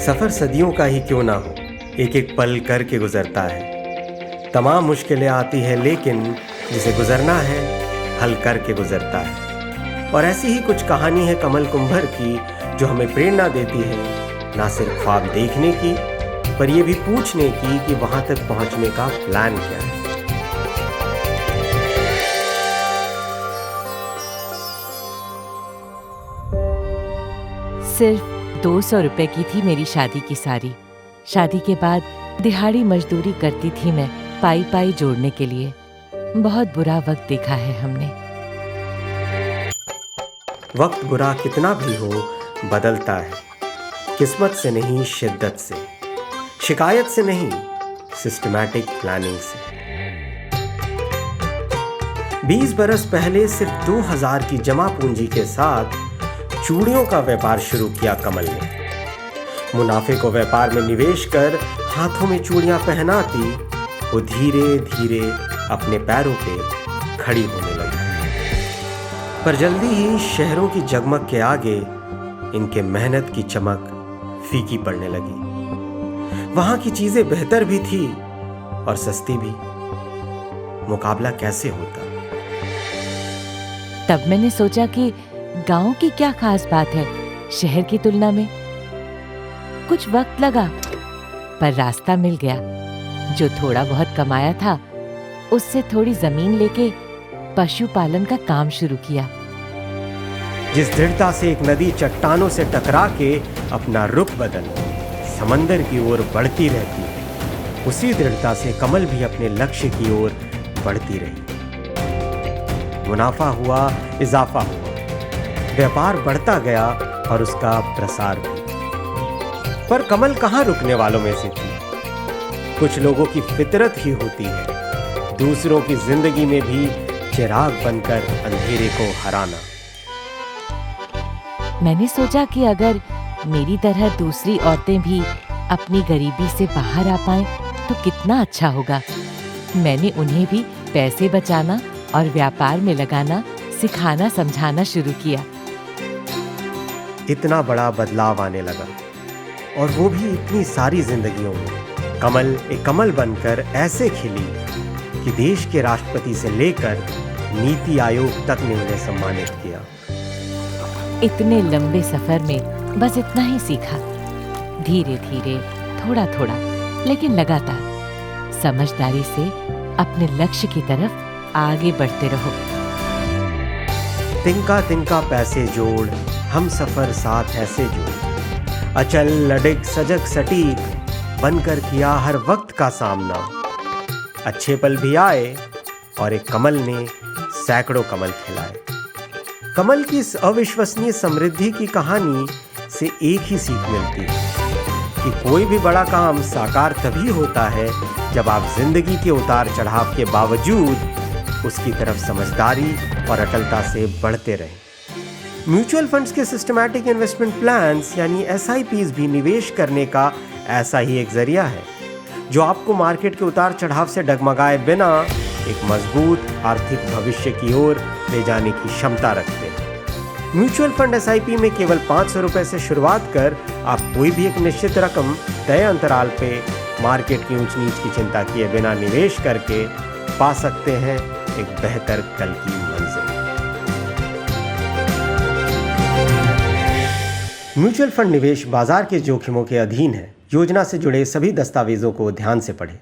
सफर सदियों का ही क्यों ना हो, एक एक पल करके गुजरता है। तमाम मुश्किलें आती है लेकिन जिसे गुजरना है हल करके गुजरता है। और ऐसी ही कुछ कहानी है कमल कुंभर की, जो हमें प्रेरणा देती है ना सिर्फ ख्वाब देखने की, पर यह भी पूछने की कि वहां तक पहुंचने का प्लान क्या है। सिर्फ 200 रुपए की थी मेरी शादी की सारी। शादी के बाद दिहाड़ी मजदूरी करती थी मैं पाई पाई जोड़ने के लिए। बहुत बुरा वक्त देखा है हमने। वक्त बुरा कितना भी हो बदलता है, किस्मत से नहीं शिद्दत से, शिकायत से नहीं सिस्टमैटिक प्लानिंग से। 20 बरस पहले सिर्फ 2000 की जमा पूंजी के साथ चूड़ियों का व्यापार शुरू किया कमल ने। मुनाफे को व्यापार में निवेश कर हाथों में चूड़ियां पहनाती वो धीरे धीरे अपने पैरों पे खड़ी होने लगी। पर जल्दी ही शहरों की जगमग के आगे इनके मेहनत की चमक फीकी पड़ने लगी। वहां की चीजें बेहतर भी थी और सस्ती भी। मुकाबला कैसे होता? तब मैंने सोचा कि गांव की क्या खास बात है शहर की तुलना में। कुछ वक्त लगा पर रास्ता मिल गया। जो थोड़ा बहुत कमाया था उससे थोड़ी जमीन लेके पशुपालन का काम शुरू किया। जिस दृढ़ता से एक नदी चट्टानों से टकरा के अपना रुख बदल समंदर की ओर बढ़ती रहती है, उसी दृढ़ता से कमल भी अपने लक्ष्य की ओर बढ़ती रही। मुनाफा हुआ, इजाफा हुआ, व्यापार बढ़ता गया और उसका प्रसार भी। पर कमल कहां रुकने वालों में से थी। कुछ लोगों की फितरत ही होती है दूसरों की जिंदगी में भी चिराग बनकर अंधेरे को हराना। मैंने सोचा कि अगर मेरी तरह दूसरी औरतें भी अपनी गरीबी से बाहर आ पाएं तो कितना अच्छा होगा। मैंने उन्हें भी पैसे बचाना और व्यापार में लगाना सिखाना समझाना शुरू किया। इतना बड़ा बदलाव आने लगा और वो भी इतनी सारी जिंदगियों में। कमल एक कमल बनकर ऐसे खिली कि देश के राष्ट्रपति से लेकर नीति आयोग तक ने उन्हें सम्मानित किया। इतने लंबे सफर में बस इतना ही सीखा। धीरे धीरे, थोड़ा थोड़ा, लेकिन लगातार समझदारी से अपने लक्ष्य की तरफ आगे बढ़ते रहो। तिनका तिनका पैसे जोड़, हम सफर साथ ऐसे जोड़, अचल लडिग सजग सटीक बनकर किया हर वक्त का सामना। अच्छे पल भी आए और एक कमल ने सैकड़ों कमल खिलाए। कमल की इस अविश्वसनीय समृद्धि की कहानी से एक ही सीख मिलती है कि कोई भी बड़ा काम साकार तभी होता है जब आप जिंदगी के उतार चढ़ाव के बावजूद उसकी तरफ समझदारी और अटलता से बढ़ते रहें। म्यूचुअल फंड्स के सिस्टमैटिक इन्वेस्टमेंट प्लान्स यानी SIPs भी निवेश करने का ऐसा ही एक जरिया है, जो आपको मार्केट के उतार चढ़ाव से डगमगाए बिना एक मजबूत आर्थिक भविष्य की ओर ले जाने की क्षमता रखते हैं। म्यूचुअल फंड SIP में केवल 500 रुपए से शुरुआत कर आप कोई भी एक निश्चित रकम तय अंतराल पे मार्केट की ऊंच नीच की चिंता किए बिना निवेश करके पा सकते हैं एक बेहतर कल की मंजिल। म्यूचुअल फंड निवेश बाजार के जोखिमों के अधीन है। योजना से जुड़े सभी दस्तावेजों को ध्यान से पढ़ें।